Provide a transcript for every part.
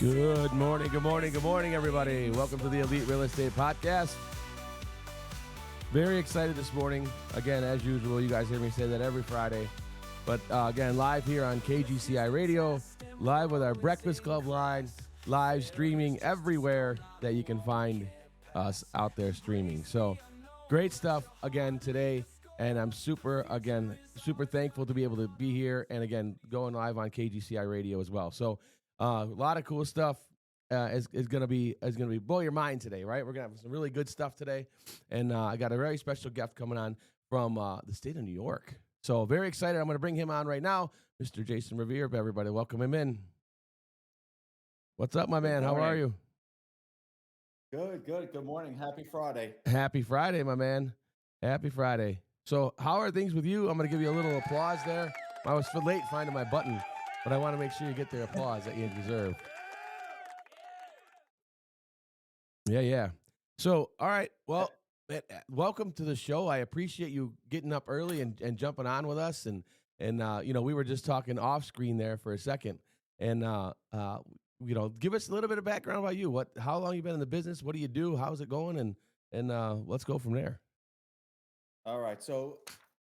Good morning, everybody. Welcome to the Elite Real Estate Podcast. Very excited this morning. Again, as usual, you guys hear me say that every Friday. But again, live here on KGCI Radio, live with our Breakfast Club line, live streaming everywhere that you can find us out there streaming. So great stuff again today. And I'm super thankful to be able to be here and again, going live on KGCI Radio as well. So a lot of cool stuff is gonna be blow your mind today, right? We're gonna have some really good stuff today, and I got a very special guest coming on from the state of New York. So very excited. I'm gonna bring him on right now, Mr. Jason Revere. Everybody, welcome him in. What's up, my man? How are you? Good. Good morning. Happy Friday. Happy Friday, my man. Happy Friday. So how are things with you? I'm gonna give you a little applause there. I was late finding my button, but I want to make sure you get the applause that you deserve. Yeah. So, all right. Well, welcome to the show. I appreciate you getting up early and jumping on with us. And we were just talking off screen there for a second. And, give us a little bit of background about you. How long you been in the business? What do you do? How's it going? And let's go from there. All right. So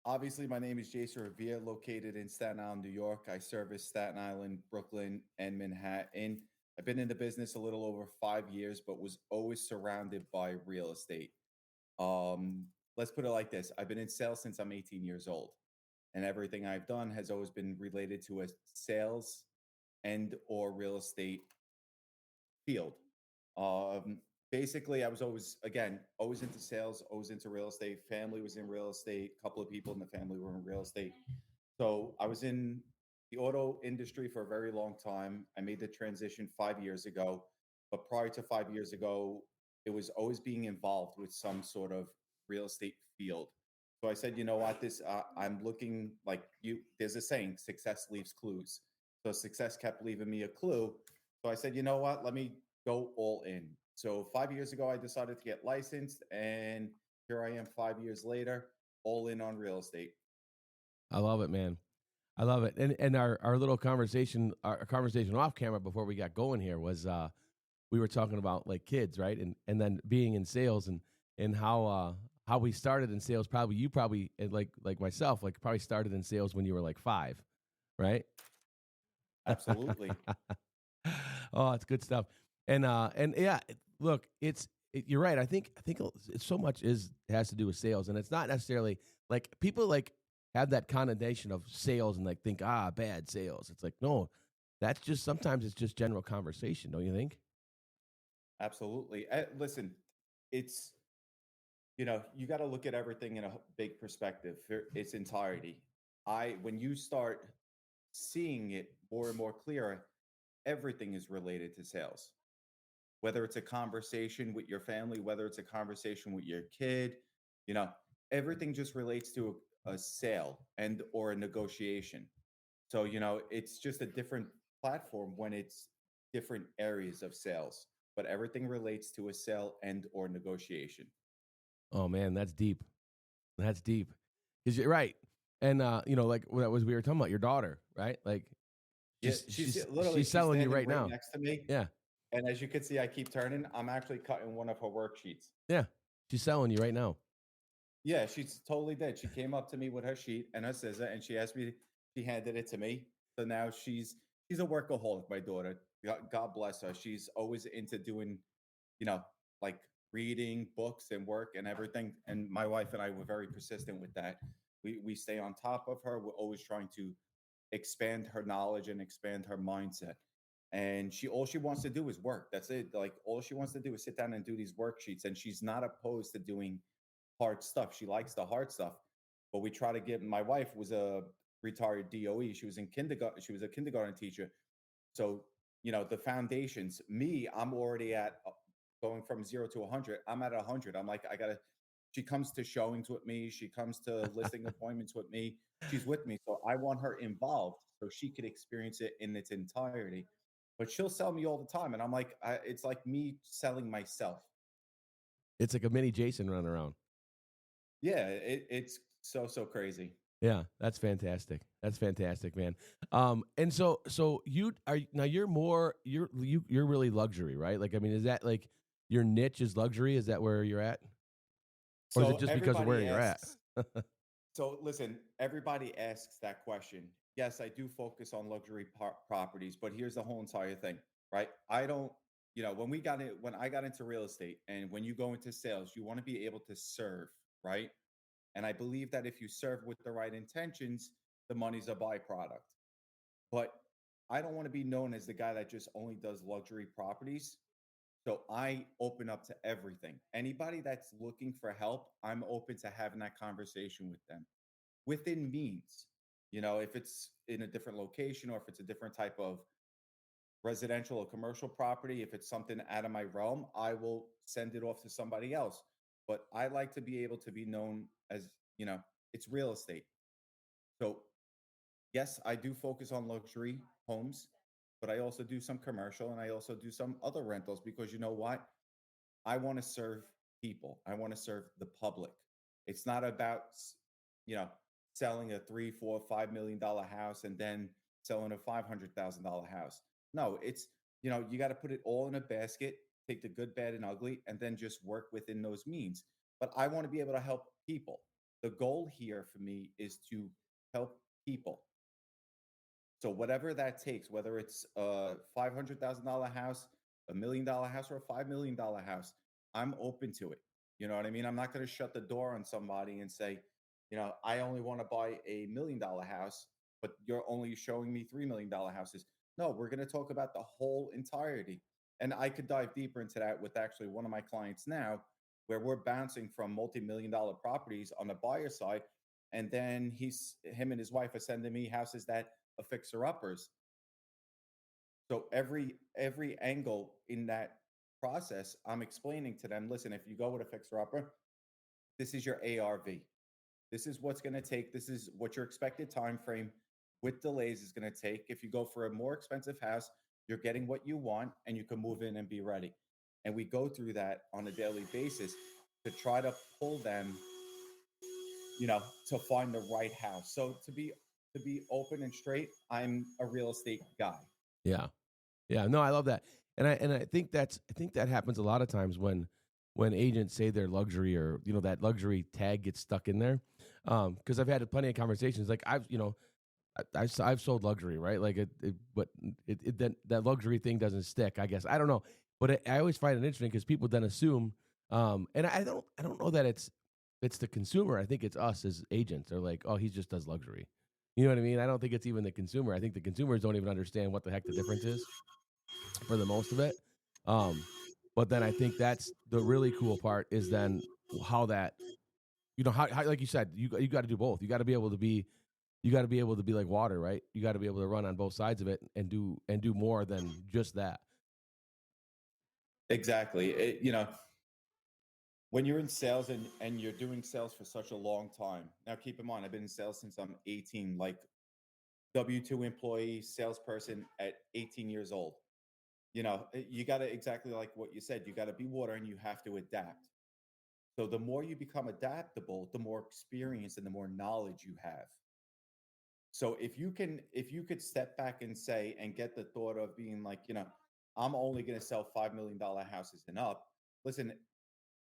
obviously my name is Jason Revere, located in Staten Island, New York. I service Staten Island, Brooklyn, and Manhattan. I've been in the business a little over 5 years, but was always surrounded by real estate. Let's put it like this. I've been in sales since I'm 18 years old, and everything I've done has always been related to a sales and or real estate field. Basically, I was always into sales, always into real estate. Family was in real estate. A couple of people in the family were in real estate. So I was in the auto industry for a very long time. I made the transition 5 years ago. But prior to 5 years ago, it was always being involved with some sort of real estate field. So I said, you know what, I'm looking like you. There's a saying, success leaves clues. So success kept leaving me a clue. So I said, you know what, let me go all in. So 5 years ago, I decided to get licensed, and here I am 5 years later, all in on real estate. I love it, man. I love it. And our little conversation, our conversation off camera before we got going here was we were talking about like kids, right? And then being in sales and how we started in sales. You probably like myself, like probably started in sales when you were like 5, right? Absolutely. Oh, it's good stuff. And yeah, look, you're right. I think so much has to do with sales, and it's not necessarily like people like have that connotation of sales and like think bad sales. It's like no, that's just sometimes it's just general conversation, don't you think? Absolutely. Listen, it's, you got to look at everything in a big perspective, its entirety. When you start seeing it more and more clearer, everything is related to sales. Whether it's a conversation with your family, whether it's a conversation with your kid, you know, everything just relates to a sale and or a negotiation. So, it's just a different platform when it's different areas of sales, but everything relates to a sale and or negotiation. Oh man, that's deep. That's deep. Because you're right. And like what was we were talking about your daughter, right? Like Yeah, she's she's selling you standing right right now. next to me. Yeah. And as you can see, I keep turning. I'm actually cutting one of her worksheets. Yeah. She's selling you right now. Yeah, she's totally did. She came up to me with her sheet and her scissor, and she handed it to me. So now she's a workaholic, my daughter. God bless her. She's always into doing, you know, like reading books and work and everything. And my wife and I were very persistent with that. We stay on top of her. We're always trying to expand her knowledge and expand her mindset. And all she wants to do is work. That's it. Like all she wants to do is sit down and do these worksheets. And she's not opposed to doing hard stuff. She likes the hard stuff. But we try to get my wife was a retired DOE. She was in kindergarten. She was a kindergarten teacher. So, the foundations, I'm already at going from 0 to 100. I'm at 100. I'm like, she comes to showings with me. She comes to listing appointments with me. She's with me. So I want her involved so she could experience it in its entirety. But she'll sell me all the time. And I'm like, it's like me selling myself. It's like a mini Jason running around. Yeah, it's so crazy. Yeah, that's fantastic. That's fantastic, man. And so you are now you're really luxury, right? Like, I mean, is that like your niche is luxury? Is that where you're at, or is it So just because of where everybody you're at? asks, so listen, everybody asks that question. Yes, I do focus on luxury properties, but here's the whole entire thing, right? I don't, when I got into real estate and when you go into sales, you want to be able to serve, right? And I believe that if you serve with the right intentions, the money's a byproduct. But I don't want to be known as the guy that just only does luxury properties. So I open up to everything. Anybody that's looking for help, I'm open to having that conversation with them within means. If it's in a different location or if it's a different type of residential or commercial property, if it's something out of my realm, I will send it off to somebody else. But I like to be able to be known as, it's real estate. So yes, I do focus on luxury homes, but I also do some commercial and I also do some other rentals because you know what? I want to serve people. I want to serve the public. It's not about, you know, selling a 3, 4, $5 million house and then selling a $500,000 house. No, you got to put it all in a basket, take the good, bad, and ugly, and then just work within those means. But I want to be able to help people. The goal here for me is to help people. So whatever that takes, whether it's a $500,000 house, $1 million house, or a $5 million house, I'm open to it. You know what I mean? I'm not going to shut the door on somebody and say, I only want to buy a $1 million house, but you're only showing me $3 million houses. No, we're going to talk about the whole entirety. And I could dive deeper into that with actually one of my clients now, where we're bouncing from multi-million-dollar properties on the buyer side. And then him and his wife are sending me houses that fixer uppers. So every angle in that process, I'm explaining to them, listen, if you go with a fixer upper, this is your ARV. This is what's going to take. This is what your expected time frame with delays is going to take. If you go for a more expensive house, you're getting what you want and you can move in and be ready. And we go through that on a daily basis to try to pull them, to find the right house. So to be open and straight, I'm a real estate guy. Yeah. Yeah, no, I love that, and I think that happens a lot of times when agents say they're luxury, or that luxury tag gets stuck in there. Because I've had plenty of conversations. Like I've sold luxury, right? Like but that luxury thing doesn't stick. I guess I don't know, but I always find it interesting because people then assume, and I don't know that it's the consumer. I think it's us as agents. They're like, oh, he just does luxury. You know what I mean? I don't think it's even the consumer. I think the consumers don't even understand what the heck the difference is for the most of it. Um, but then I think that's the really cool part is then how that how like you said you got to do both. You got to be able to be like water, right? You got to be able to run on both sides of it and do more than just that. Exactly. When you're in sales and you're doing sales for such a long time. Now keep in mind, I've been in sales since I'm 18, like W2 employee, salesperson at 18 years old. You got to, exactly like what you said, you got to be water and you have to adapt. So the more you become adaptable, the more experience and the more knowledge you have. So if you could step back and say and get the thought of being like, I'm only going to sell $5 million houses and up. Listen,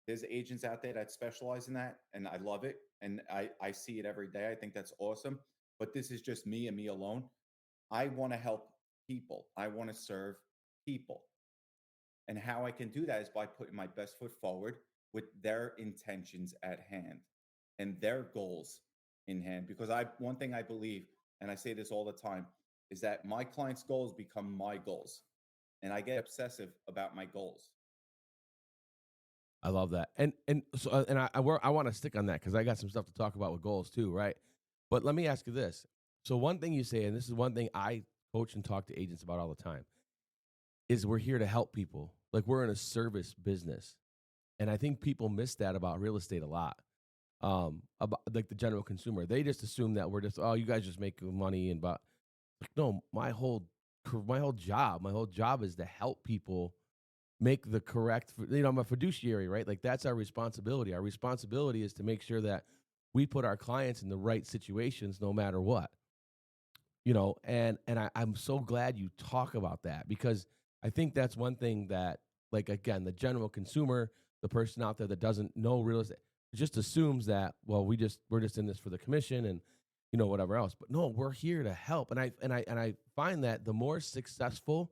there's agents out there that specialize in that, and I love it, and I see it every day. I think that's awesome. But this is just me and me alone. I want to help people. I want to serve people. And how I can do that is by putting my best foot forward with their intentions at hand and their goals in hand. Because one thing I believe, and I say this all the time, is that my clients' goals become my goals. And I get obsessive about my goals. I love that, and so and I want to stick on that because I got some stuff to talk about with goals too, right? But let me ask you this: so one thing you say, and this is one thing I coach and talk to agents about all the time, is we're here to help people. Like we're in a service business, and I think people miss that about real estate a lot. About like the general consumer, they just assume that we're just you guys just make money and but like no, my whole job is to help people make the correct. I'm a fiduciary, right? Like that's our responsibility. Our responsibility is to make sure that we put our clients in the right situations no matter what. I'm so glad you talk about that, because I think that's one thing that, like, again, the general consumer, the person out there that doesn't know real estate, just assumes that, well, we're just in this for the commission and whatever else. But no, we're here to help. And I find that the more successful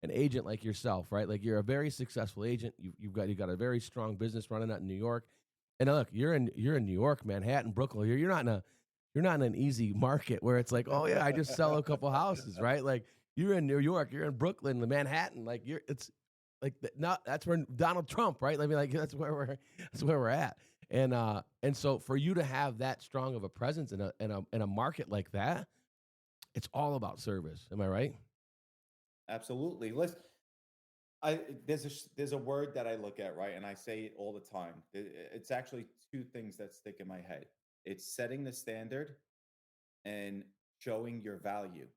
an agent like yourself, right? Like, you're a very successful agent. You got a very strong business running out in New York. And look, you're in New York, Manhattan, Brooklyn. You're not in an easy market where it's like, oh yeah, I just sell a couple houses, right? Like, you're in New York, you're in Brooklyn, the Manhattan, like, it's like not that's where Donald Trump, right? I mean, like, that's where we're at. And so for you to have that strong of a presence in a market like that, it's all about service. Am I right? Absolutely. Let's. I there's a word that I look at, right, and I say it all the time. It's actually two things that stick in my head. It's setting the standard and showing your value.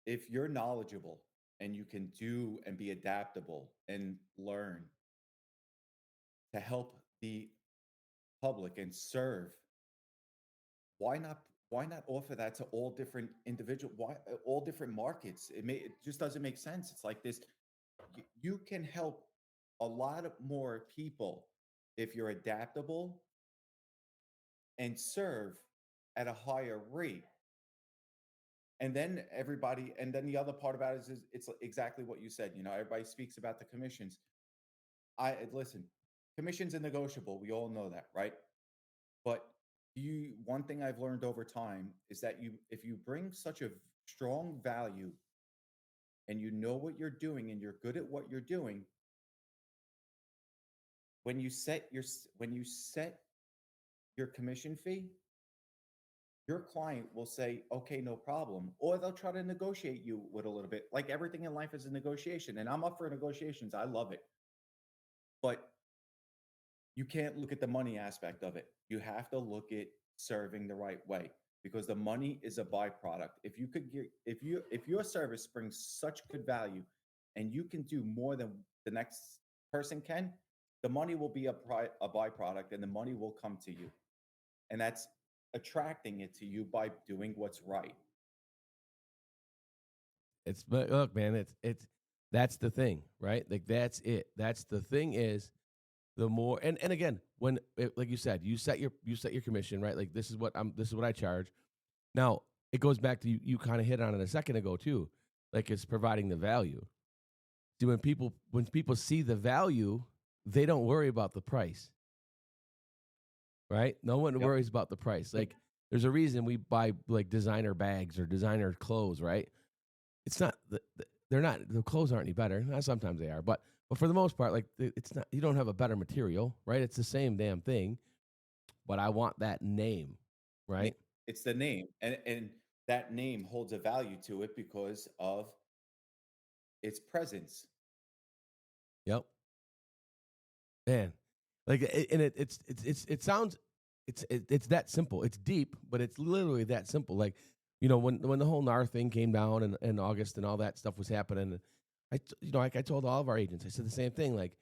If you're knowledgeable and you can do and be adaptable and learn to help the public and serve, why not why not offer that to all different individual why all different markets? It just doesn't make sense. It's like this. You can help a lot of more people if you're adaptable and serve at a higher rate. And then the other part about it is it's exactly what you said. Everybody speaks about the commissions. I listen, commissions are negotiable. We all know that, right? But you one thing I've learned over time is that if you bring such a strong value and you know what you're doing and you're good at what you're doing, when you set your commission fee, your client will say, okay, no problem. Or they'll try to negotiate you with a little bit. Like, everything in life is a negotiation. And I'm up for negotiations. I love it. But you can't look at the money aspect of it. You have to look at serving the right way, because the money is a byproduct. If your service brings such good value and you can do more than the next person can, the money will be a byproduct, and the money will come to you. And that's attracting it to you by doing what's right. But look, man, it's that's the thing, right? Like, that's it. That's the thing is, the more, and again, like you said, you set your commission, right? Like, this is what I charge. Now, it goes back to you kind of hit on it a second ago too. Like, it's providing the value. See, when people see the value, they don't worry about the price, right? No one Yep. worries about the price. Like, there's a reason we buy, like, designer bags or designer clothes, right? It's not they're not the clothes aren't any better. Sometimes they are, but for the most part, like, it's not. You don't have a better material, right? It's the same damn thing, but I want that name, Ne- right? It's the name, and that name holds a value to it because of its presence. Yep. Man, like, it sounds, it's that simple. It's deep, but it's literally that simple. Like, when the whole NAR thing came down in August and all that stuff was happening, like I told all of our agents, I said the same thing. Like,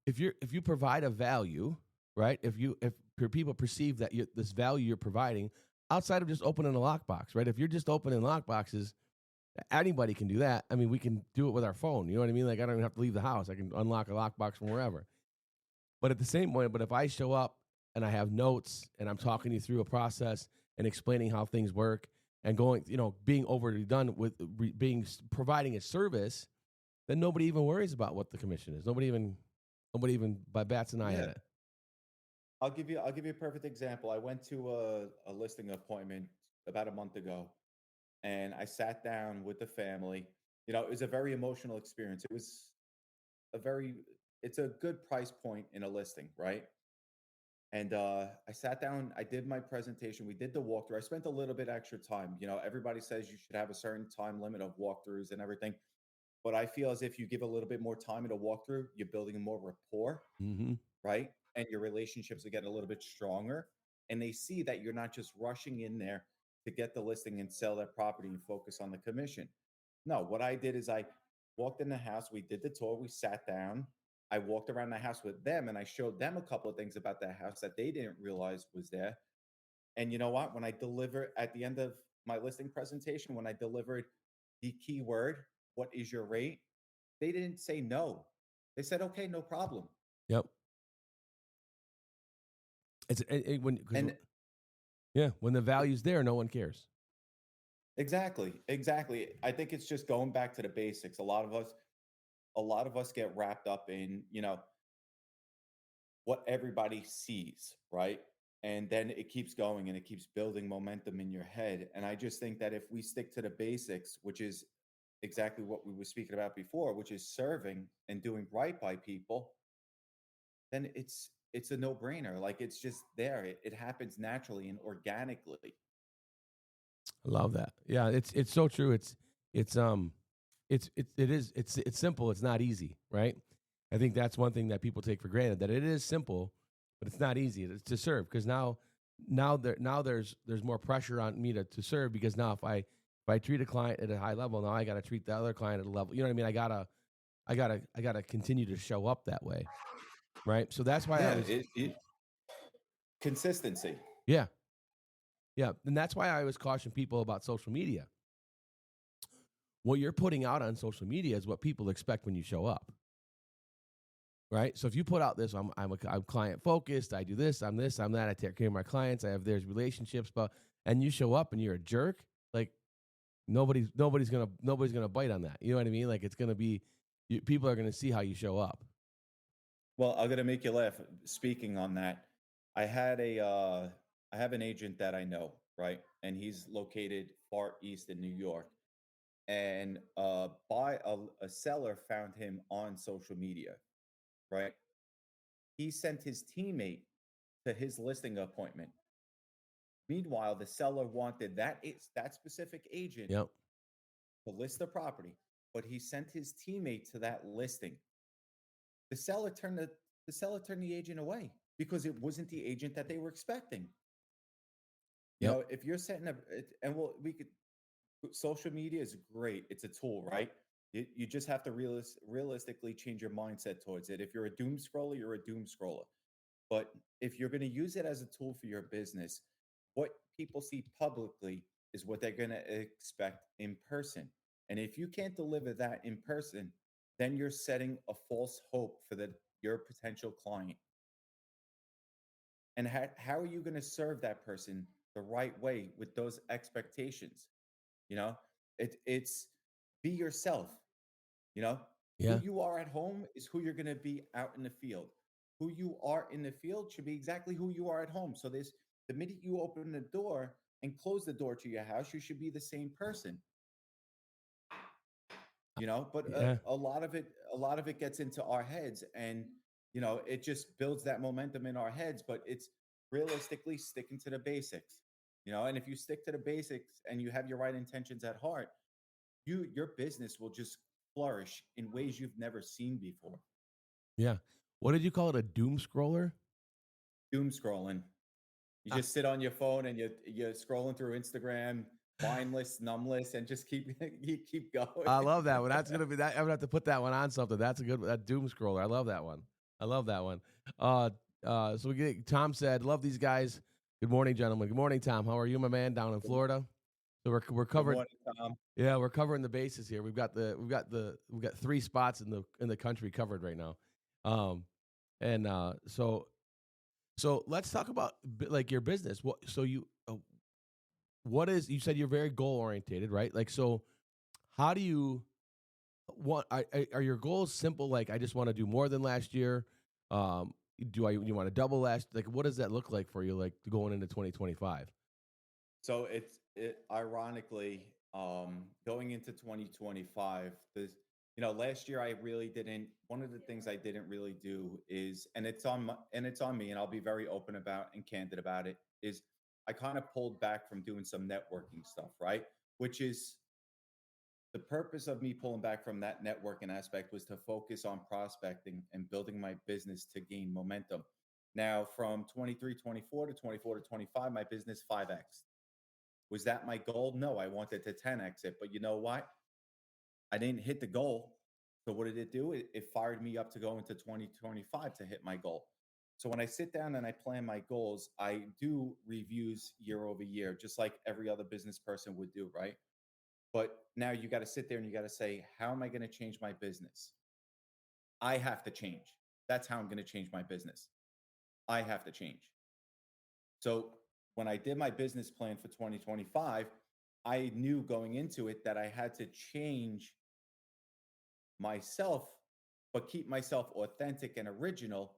if you provide a value, right? If your people perceive that this value you're providing outside of just opening a lockbox, right? If you're just opening lockboxes, anybody can do that. I mean, we can do it with our phone. You know what I mean? Like, I don't even have to leave the house. I can unlock a lockbox from wherever. But at the same point, but if I show up and I have notes and I'm talking you through a process and explaining how things work and going, being overly done with providing a service, then nobody even worries about what the commission is. Nobody even by bats an eye at Yeah. it. I'll give you a perfect example. I went to a listing appointment about a month ago, and I sat down with the family. It was a very emotional experience. A very it's a good price point in a listing, right? And I sat down, I did my presentation, we did the walkthrough. I spent a little bit extra time. Everybody says you should have a certain time limit of walkthroughs and everything. But I feel as if you give a little bit more time in a walkthrough, you're building more rapport, Mm-hmm. right? And your relationships are getting a little bit stronger. And they see that you're not just rushing in there to get the listing and sell that property and focus on the commission. No, what I did is I walked in the house, we did the tour, we sat down, I walked around the house with them and I showed them a couple of things about that house that they didn't realize was there. And you know what? When I deliver at the end of my listing presentation, when I delivered the keyword, what is your rate? They didn't say no. They said, okay, no problem. Yep. When because And yeah, when the it, value's there, no one cares. exactly, exactly. I think it's just going back to the basics. A lot of us get wrapped up in, what everybody sees, right? And then it keeps going and it keeps building momentum in your head. And I just think that if we stick to the basics, which is exactly what we were speaking about before, which is serving and doing right by people, then it's a no-brainer. Like it's just there. It happens naturally and organically. I love that. Yeah, it's so true. It's simple. It's not easy, right? I think that's one thing that people take for granted, that it is simple, but it's not easy to serve, because now there's more pressure on me to serve, because now if I treat a client at a high level, now I got to treat the other client at a level. You know what I mean? I gotta continue to show up that way, right? So that's why I Yeah, was consistency. yeah, yeah, and that's why I always caution people about social media. What you're putting out on social media is what people expect when you show up, right? So if you put out this, I'm client focused, I do this, I'm this, I'm that, I take care of my clients, I have there's relationships, but and you show up and you're a jerk, like nobody's gonna bite on that. You know what I mean? Like it's gonna be people are gonna see how you show up. Well, I'm gonna make you laugh. Speaking on that, I had a I have an agent that I know, right? And he's located far east in New York. And by a seller found him on social media, right? He sent his teammate to his listing appointment. Meanwhile, the seller wanted that specific agent Yep, to list the property, but he sent his teammate to that listing. The seller turned the agent away because it wasn't the agent that they were expecting. yep, If you're setting up, and we could social media is great. It's a tool, right? You just have to realistically change your mindset towards it. If you're a doom scroller, you're a doom scroller. But if you're going to use it as a tool for your business, what people see publicly is what they're going to expect in person. And if you can't deliver that in person, then you're setting a false hope for your potential client. And how are you going to serve that person the right way with those expectations? You know, it's be yourself. You know, who yeah, you are at home is who you're going to be out in the field. Who you are in the field should be exactly who you are at home. So the minute you open the door and close the door to your house, you should be the same person. But yeah, a lot of it gets into our heads, and it just builds that momentum in our heads. But it's realistically sticking to the basics. And if you stick to the basics and you have your right intentions at heart, your business will just flourish in ways you've never seen before. yeah. What did you call it? A doom scroller? Doom scrolling. You Ah, just sit on your phone and you're scrolling through Instagram, mindless, numbless, and just keep you keep going. I love that one. That's gonna be that. I'm gonna have to put that one on something. That's a good that doom scroller. I love that one. I love that one. Uh, so we get Tom said, "Love these guys." Good morning, gentlemen. Good morning, Tom. How are you, my man, down in Florida? So we're Good covered. morning, Tom. Yeah, we're covering the bases here. We've got 3 spots in the country covered right now. Um, and so let's talk about like your business. What is you said you're very goal orientated, right? Like so, how do you what are your goals simple? Like I just want to do more than last year. Um, you want to double last? Like what does that look like for you? Like going into 2025? So ironically, going into 2025, last year I really didn't. One of the things I didn't really do is, and it's on me, and I'll be very open about and candid about it. Is I kind of pulled back from doing some networking stuff, right? Which is the purpose of me pulling back from that networking aspect was to focus on prospecting and building my business to gain momentum. Now, from 23, 24 to 24 to 25, my business 5x. Was that my goal? No, I wanted to 10x it. But you know what? I didn't hit the goal. So what did it do? It fired me up to go into 2025 to hit my goal. So when I sit down and I plan my goals, I do reviews year over year, just like every other business person would do, right? But now you got to sit there and you got to say, how am I going to change my business? I have to change. That's how I'm going to change my business. I have to change. So when I did my business plan for 2025, I knew going into it that I had to change myself, but keep myself authentic and original,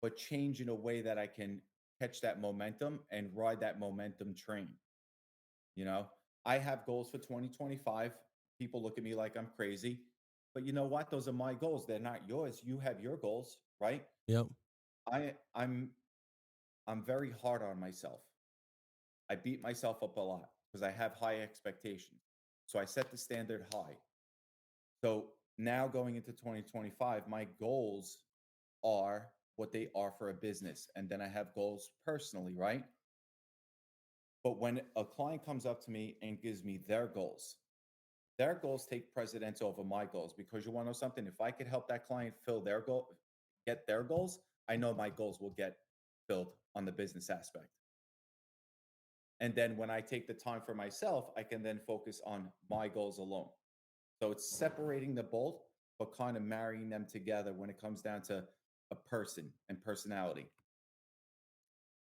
but change in a way that I can catch that momentum and ride that momentum train. You know, I have goals for 2025. People look at me like I'm crazy, but you know what? Those are my goals. They're not yours. You have your goals, right? Yep. I I'm I'm very hard on myself. I beat myself up a lot because I have high expectations. So I set the standard high. So now going into 2025, my goals are what they are for a business. And then I have goals personally, right? But when a client comes up to me and gives me their goals take precedence over my goals because you want to know something? If I could help that client fill their goal, get their goals, I know my goals will get filled on the business aspect. And then when I take the time for myself, I can then focus on my goals alone. So it's separating the both, but kind of marrying them together when it comes down to a person and personality.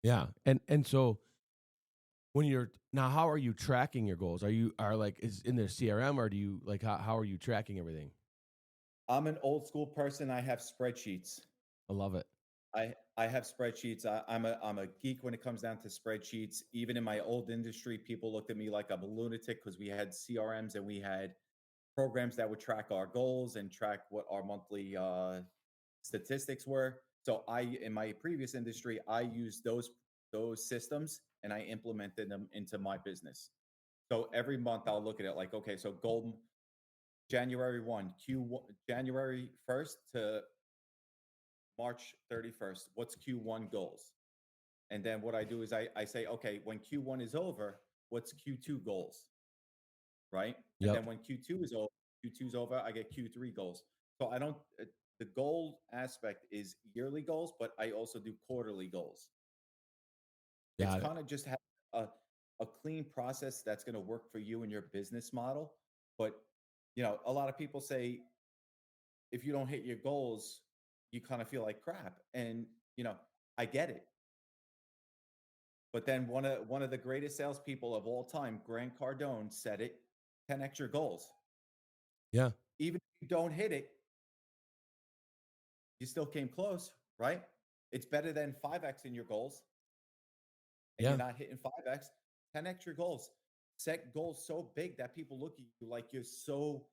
Yeah. And so when you're now, how are you tracking your goals? Are like is in their CRM, or do you like how are you tracking everything? I'm an old school person. I have spreadsheets. I love it. I have spreadsheets. I'm a geek when it comes down to spreadsheets. Even in my old industry, people looked at me like I'm a lunatic because we had CRMs and we had programs that would track our goals and track what our monthly statistics were. So in my previous industry, I used those systems and I implemented them into my business. So every month I'll look at it like, okay, so goal January 1, Q1, January 1st to March 31st. What's Q1 goals? And then what I do is I say, okay, when Q1 is over, what's Q2 goals? Right. And Yep. then when Q2 is over, I get Q3 goals. So I don't, the goal aspect is yearly goals, but I also do quarterly goals. It's Got it. kind of just have a, a clean process that's going to work for you and your business model. But, a lot of people say if you don't hit your goals, you kind of feel like crap. And, you know, I get it. But then one of the greatest salespeople of all time, Grant Cardone, said it: 10x your goals. Yeah. Even if you don't hit it, you still came close, right? It's better than 5x in your goals, and you're Yeah. not hitting 5x. 10x your goals. Set goals so big that people look at you like you're so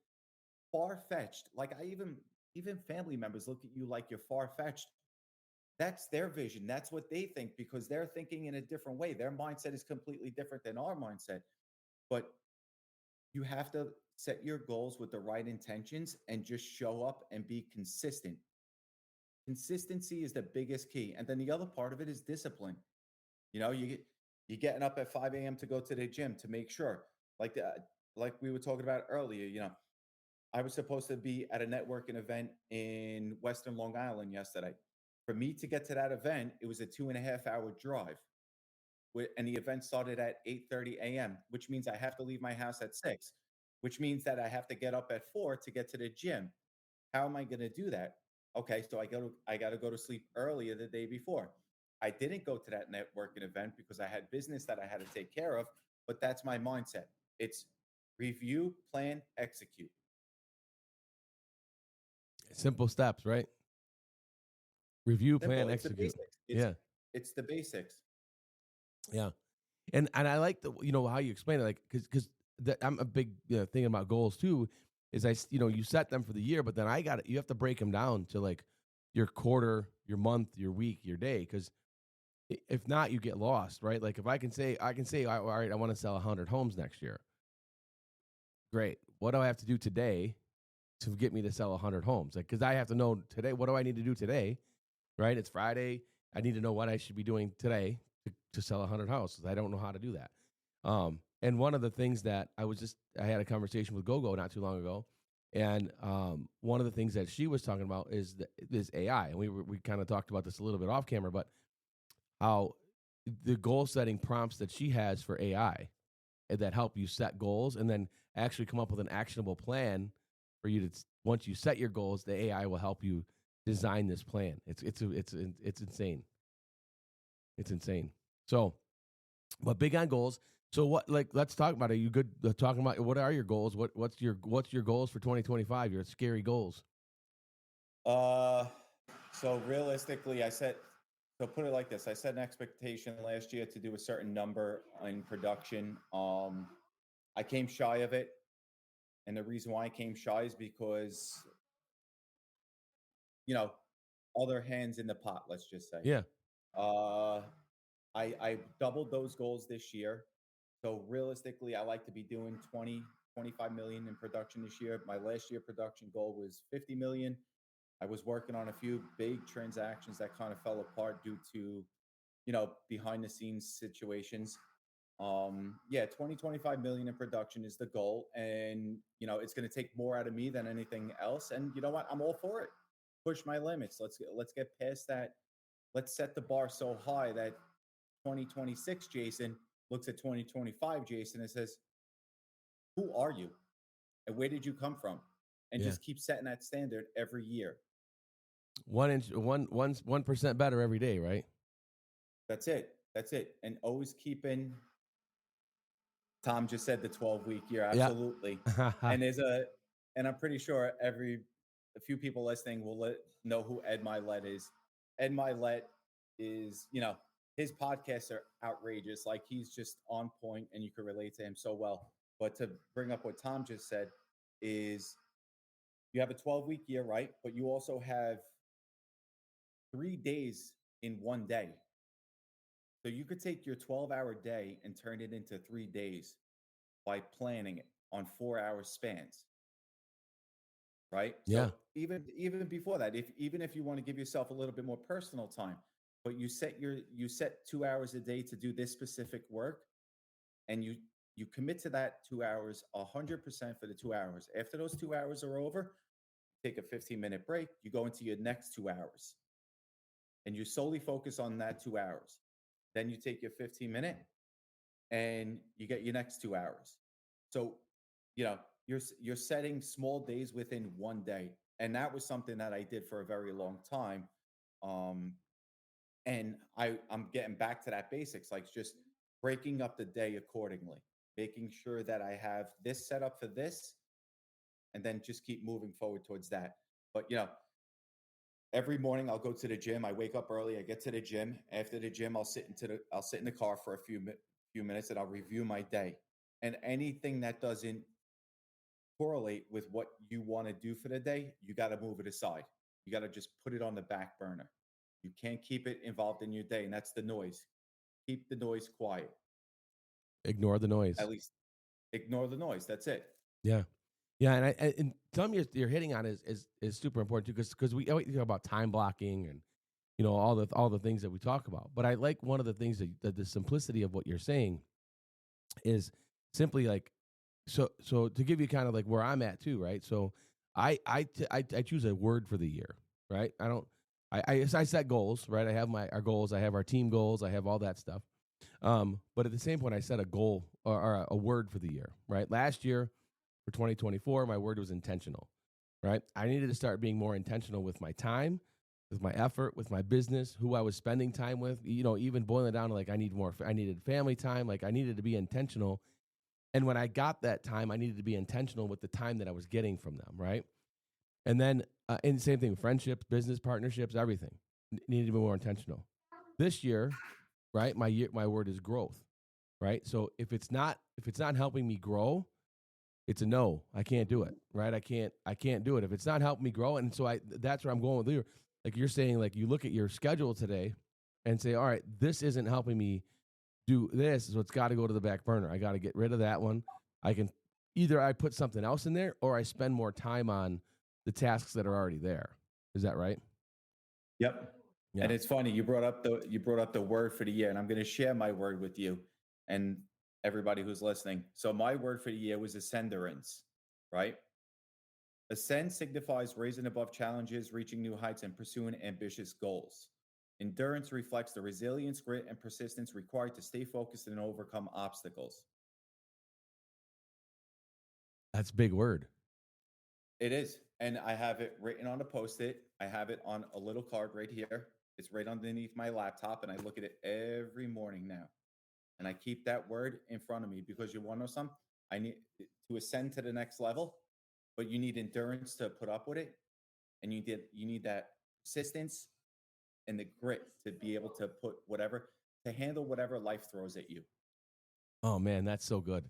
far fetched. Like even family members look at you like you're far fetched. That's their vision. That's what they think because they're thinking in a different way. Their mindset is completely different than our mindset. But you have to set your goals with the right intentions and just show up and be consistent. Consistency is the biggest key. And then the other part of it is discipline. You getting up at 5 a.m. to go to the gym to make sure, like like we were talking about earlier, I was supposed to be at a networking event in Western Long Island yesterday. For me to get to that event, it was a 2.5 hour drive. And the event started at 8:30 a.m., which means I have to leave my house at 6, which means that I have to get up at 4 to get to the gym. How am I going to do that? Okay, so I got to go to sleep earlier the day before. I didn't go to that networking event because I had business that I had to take care of, but that's my mindset. It's review, plan, execute. Simple steps, right? Review, plan, Simple. It's the execute. basics. Yeah. It's the basics. Yeah. And I like the how you explain it, like because I'm a big thing about goals too. Is you set them for the year, but then you have to break them down to like your quarter, your month, your week, your day, because if not, you get lost, right? Like if I can say, all right, I want to sell 100 homes next year. Great. What do I have to do today to get me to sell 100 homes? Like, because I have to know today, what do I need to do today? Right? It's Friday. I need to know what I should be doing today to sell 100 houses. I don't know how to do that. And one of the things that I had a conversation with GoGo not too long ago, And one of the things that she was talking about is this AI, and we kind of talked about this a little bit off camera, but how the goal setting prompts that she has for AI that help you set goals and then actually come up with an actionable plan for you to once you set your goals, the AI will help you design this plan. It's insane. It's insane. So, but big on goals. So what? Like, let's talk about it. You good talking about what are your goals? What's your goals for 2025? Your scary goals. Uh, so realistically, so put it like this: I set an expectation last year to do a certain number in production. I came shy of it, and the reason why I came shy is because you know other hands in the pot. Let's just say. Yeah. Uh, I doubled those goals this year. So realistically, I like to be doing 25 million in production this year. My last year production goal was 50 million. I was working on a few big transactions that kind of fell apart due to, behind the scenes situations. Yeah, 25 million in production is the goal. And, it's going to take more out of me than anything else. And you know what? I'm all for it. Push my limits. Let's get past that. Let's set the bar so high that 2026 Jason looks at 2025 Jason and says, "Who are you? And where did you come from?" And Yeah. just keep setting that standard every year. 1% better every day, right? That's it. That's it. And always keeping. Tom just said the 12-week year. Yeah. Absolutely. And and I'm pretty sure a few people listening will know who Ed Milet is. Ed Milet is, his podcasts are outrageous. Like he's just on point and you can relate to him so well. But to bring up what Tom just said is you have a 12-week year, right? But you also have 3 days in one day. So you could take your 12-hour day and turn it into 3 days by planning it on 4 hour spans, right? Yeah. So even before that, if you want to give yourself a little bit more personal time, but you set 2 hours a day to do this specific work, and you commit to that 2 hours 100% for the 2 hours. After those 2 hours are over, take a 15-minute break. You go into your next 2 hours, and you solely focus on that 2 hours. Then you take your 15-minute, and you get your next 2 hours. So, you're setting small days within one day, and that was something that I did for a very long time. Um, and I'm getting back to that basics, like just breaking up the day accordingly, making sure that I have this set up for this, and then just keep moving forward towards that. But every morning I'll go to the gym. I wake up early. I get to the gym. After the gym, I'll sit in the car for a few minutes, and I'll review my day. And anything that doesn't correlate with what you want to do for the day, you got to move it aside. You got to just put it on the back burner. You can't keep it involved in your day, and that's the noise. Keep the noise quiet. Ignore the noise. At least ignore the noise. That's it. Yeah. Yeah, and something you're hitting on is super important too, because we always talk about time blocking and all the things that we talk about. But I like one of the things that the simplicity of what you're saying is simply like so to give you kind of like where I'm at too, right? So I choose a word for the year, right? I set goals, right? I have our goals, I have our team goals, I have all that stuff. But at the same point, I set a goal or a word for the year, right? Last year for 2024, my word was intentional, right? I needed to start being more intentional with my time, with my effort, with my business, who I was spending time with, even boiling it down to like I needed family time, like I needed to be intentional. And when I got that time, I needed to be intentional with the time that I was getting from them, right? And then, and same thing, friendships, business partnerships, everything needed to be more intentional. This year, right? My word is growth, right? So if it's not helping me grow, it's a no. I can't do it, right? I can't do it if it's not helping me grow. And so that's where I'm going with you. Like you're saying, like you look at your schedule today and say, all right, this isn't helping me do this, so it's got to go to the back burner. I got to get rid of that one. I can either I put something else in there or I spend more time on the tasks that are already there. Is that right? Yep. Yeah. And it's funny you brought up the word for the year, and I'm going to share my word with you and everybody who's listening. So my word for the year was ascenderance, right? Ascend signifies raising above challenges, reaching new heights, and pursuing ambitious goals. Endurance reflects the resilience, grit, and persistence required to stay focused and overcome obstacles. That's a big word. It is. And I have it written on a post it. I have it on a little card right here. It's right underneath my laptop, and I look at it every morning now. And I keep that word in front of me because you want to know something? I need to ascend to the next level, but you need endurance to put up with it. And you need that persistence and the grit to be able to put whatever to handle whatever life throws at you. Oh man, that's so good.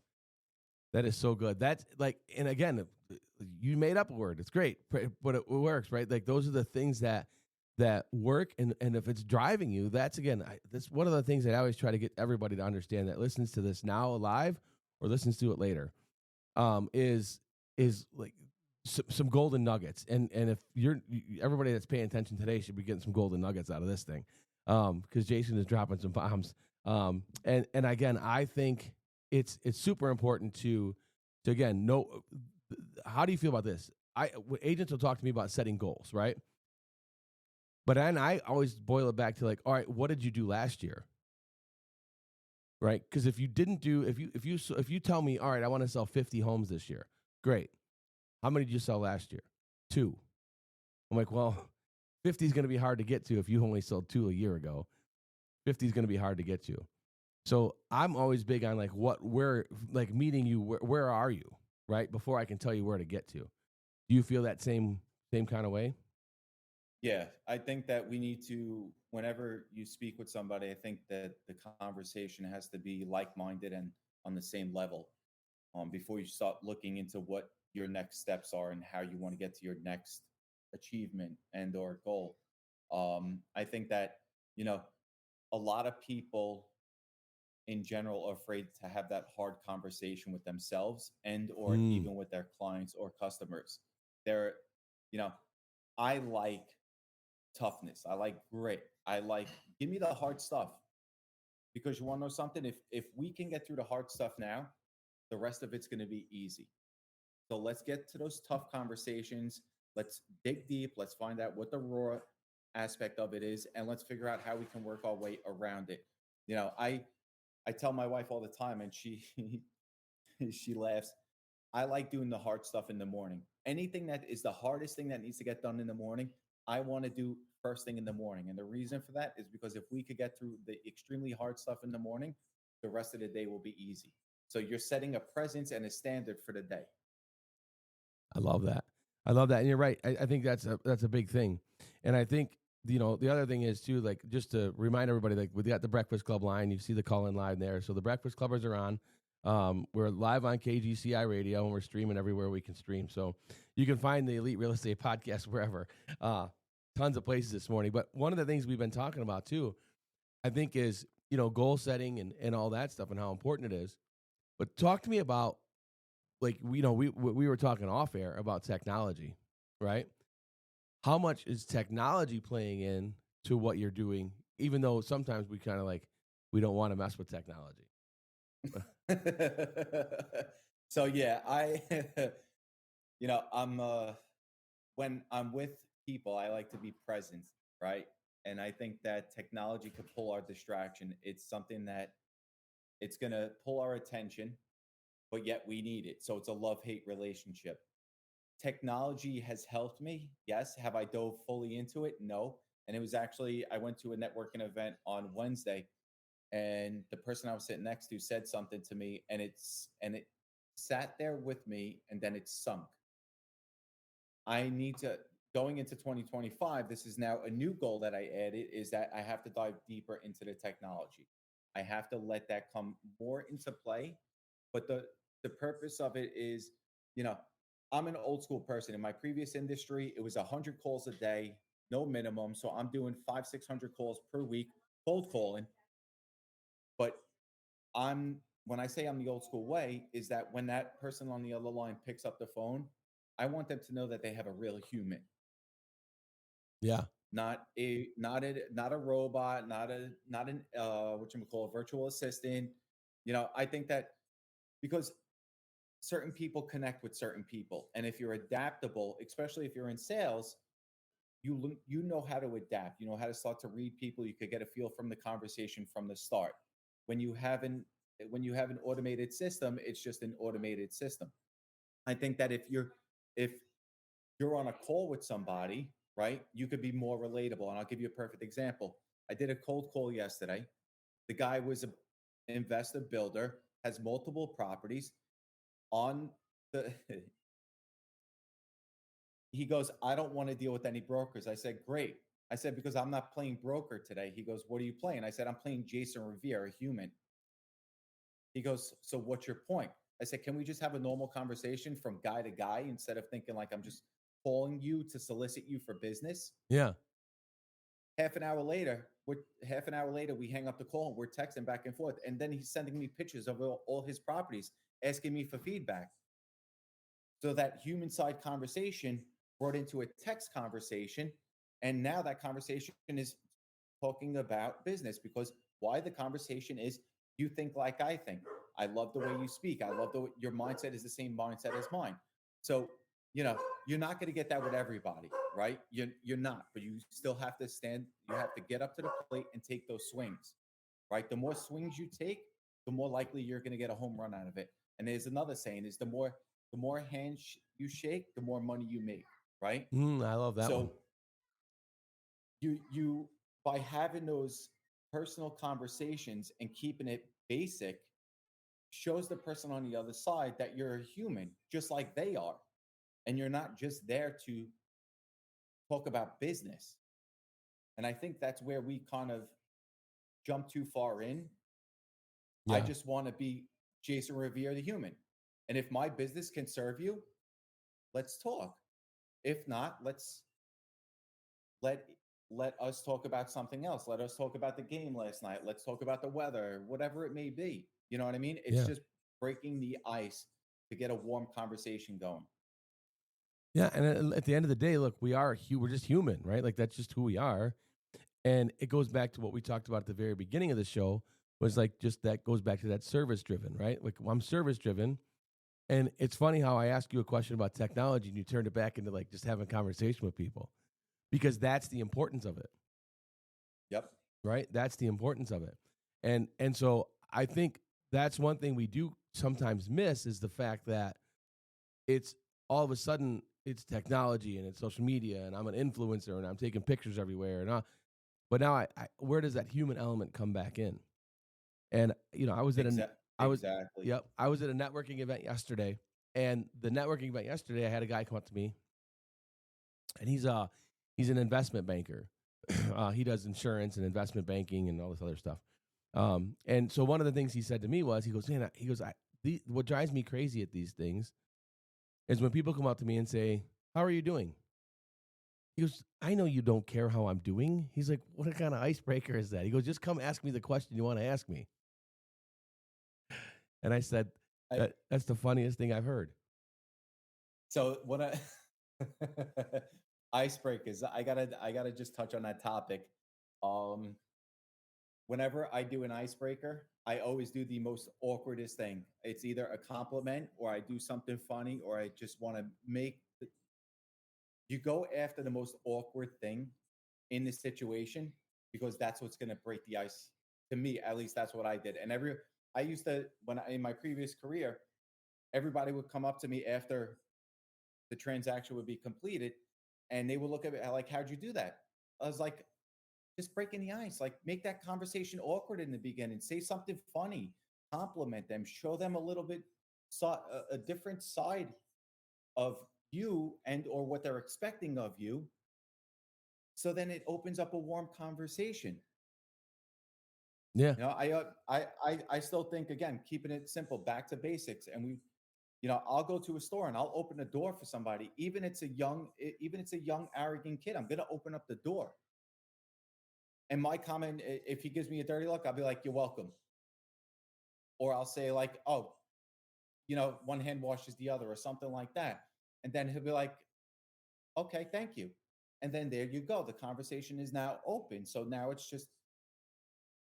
That is so good. That's like, and again, you made up a word. It's great, but it works, right? Like those are the things that work, and if it's driving you, that's again, that's one of the things that I always try to get everybody to understand that listens to this now live or listens to it later. Is like some golden nuggets, and if everybody that's paying attention today should be getting some golden nuggets out of this thing, because Jason is dropping some bombs. And again, I think it's super important to again know, how do you feel about this? Agents will talk to me about setting goals, right? But then I always boil it back to like, all right, what did you do last year? Right? Because if you didn't do, if you tell me, all right, I want to sell 50 homes this year, great. How many did you sell last year? 2. I'm like, well, 50 is going to be hard to get to if you only sold 2 a year ago. 50 is going to be hard to get to. So I'm always big on like where, like meeting you, where are you, right? Before I can tell you where to get to. Do you feel that same kind of way? Yeah, I think that we need to, whenever you speak with somebody, I think that the conversation has to be like minded and on the same level before you start looking into what your next steps are and how you want to get to your next achievement and or goal. I think that, you know, a lot of people in general are afraid to have that hard conversation with themselves and or Mm. even with their clients or customers. They're, you know, I like toughness. I like grit. I like give me the hard stuff because you want to know something. If we can get through the hard stuff now, the rest of it's going to be easy. So let's get to those tough conversations. Let's dig deep. Let's find out what the raw aspect of it is, and let's figure out how we can work our way around it. I tell my wife all the time, and she she laughs. I like doing the hard stuff in the morning. Anything that is the hardest thing that needs to get done in the morning, I want to do first thing in the morning. And the reason for that is because if we could get through the extremely hard stuff in the morning, the rest of the day will be easy. So you're setting a presence and a standard for the day. I love that. I love that, and you're right. I think that's a big thing, and I think the other thing is too, like just to remind everybody, like we got the Breakfast Club line. You see the call in live there. So the Breakfast Clubbers are on. We're live on KGCI Radio, and we're streaming everywhere we can stream. So you can find the Elite Real Estate Podcast wherever. Tons of places this morning. But one of the things we've been talking about too, I think, is goal setting and all that stuff and how important it is. But talk to me about, like, we were talking off air about technology, right? How much is technology playing in to what you're doing, even though sometimes we kind of like we don't want to mess with technology? So yeah, I'm when I'm with people, I like to be present, right? And I think that technology could pull our distraction. It's something that it's going to pull our attention, but yet we need it. So it's a love-hate relationship. Technology has helped me. Yes. Have I dove fully into it? No. And it was actually, I went to a networking event on Wednesday, and the person I was sitting next to said something to me, and it sat there with me, and then it sunk. I need to, going into 2025, this is now a new goal that I added, is that I have to dive deeper into the technology. I have to let that come more into play. But the purpose of it is, you know, I'm an old school person. In my previous industry, it was 100 calls a day, no minimum. So I'm doing 500-600 calls per week, cold calling. But when I say I'm the old school way, is that when that person on the other line picks up the phone, I want them to know that they have a real human, Yeah. not a robot, not an what you call a virtual assistant. I think that because certain people connect with certain people. And if you're adaptable, especially if you're in sales, you know how to adapt. You know how to start to read people. You could get a feel from the conversation from the start. When you have an when you have an automated system, it's just an automated system. I think that if you're on a call with somebody, right, you could be more relatable. And I'll give you a perfect example. I did a cold call yesterday. The guy was an investor builder, has multiple properties on the he goes, I don't want to deal with any brokers. I said, great. I said, because I'm not playing broker today. He goes, what are you playing? I said, I'm playing Jason Revere, a human. He goes, so what's your point? I said, can we just have a normal conversation from guy to guy instead of thinking like I'm just calling you to solicit you for business? Yeah. Half an hour later, we hang up the call and we're texting back and forth. And then he's sending me pictures of all his properties, asking me for feedback. So that human side conversation brought into a text conversation. And now that conversation is talking about business because why the conversation is you think like I think. I love the way you speak. I love your mindset is the same mindset as mine. So, you're not going to get that with everybody, right? You're not, but you still have to stand. You have to get up to the plate and take those swings, right? The more swings you take, the more likely you're going to get a home run out of it. And there's another saying is the more hands you shake, the more money you make, right? I love that one. So you by having those personal conversations and keeping it basic shows the person on the other side that you're a human just like they are, and you're not just there to talk about business. And I think that's where we kind of jump too far in. I Yeah. just want to be Jason Revere, the human. And if my business can serve you, let's talk. If not, let let us talk about something else. Let us talk about the game last night. Let's talk about the weather, whatever it may be. You know what I mean? It's Yeah. just breaking the ice to get a warm conversation going. Yeah. And at the end of the day, look, we're just human, right? Like that's just who we are. And it goes back to what we talked about at the very beginning of the show was like just that goes back to that service driven, right? Like I'm service driven. And it's funny how I ask you a question about technology and you turned it back into like just having a conversation with people because that's the importance of it, Yep. right? That's the importance of it. And so I think that's one thing we do sometimes miss is the fact that it's all of a sudden it's technology and it's social media and I'm an influencer and I'm taking pictures everywhere but now where does that human element come back in? And I was at Exactly. I was at a networking event yesterday, and the networking event yesterday I had a guy come up to me, and he's an investment banker. He does insurance and investment banking and all this other stuff. And so one of the things he said to me was, man, what drives me crazy at these things is when people come up to me and say, "How are you doing?" He goes, "I know you don't care how I'm doing." He's like, "What kind of icebreaker is that?" He goes, "Just come ask me the question you want to ask me." And I said, I, that's the funniest thing I've heard. so what icebreakers, I gotta just touch on that topic. Um Whenever I do an icebreaker, I always do the most awkwardest thing. It's either a compliment or I do something funny or I just want to you go after the most awkward thing in the situation because that's what's going to break the ice. To me, at least that's what I did. And I used to in my previous career, everybody would come up to me after the transaction would be completed and they would look at me like, how'd you do that? I was like, just breaking the ice, like make that conversation awkward in the beginning, say something funny, compliment them, show them a little bit a different side of you and or what they're expecting of you, so then it opens up a warm conversation. Yeah. I still think, again, keeping it simple, back to basics. And I'll go to a store and I'll open the door for somebody, even it's a young arrogant kid. I'm gonna open up the door. And my comment, if he gives me a dirty look, I'll be like, "You're welcome." Or I'll say like, "Oh, one hand washes the other," or something like that. And then he'll be like, "Okay, thank you." And then there you go. The conversation is now open. So now it's just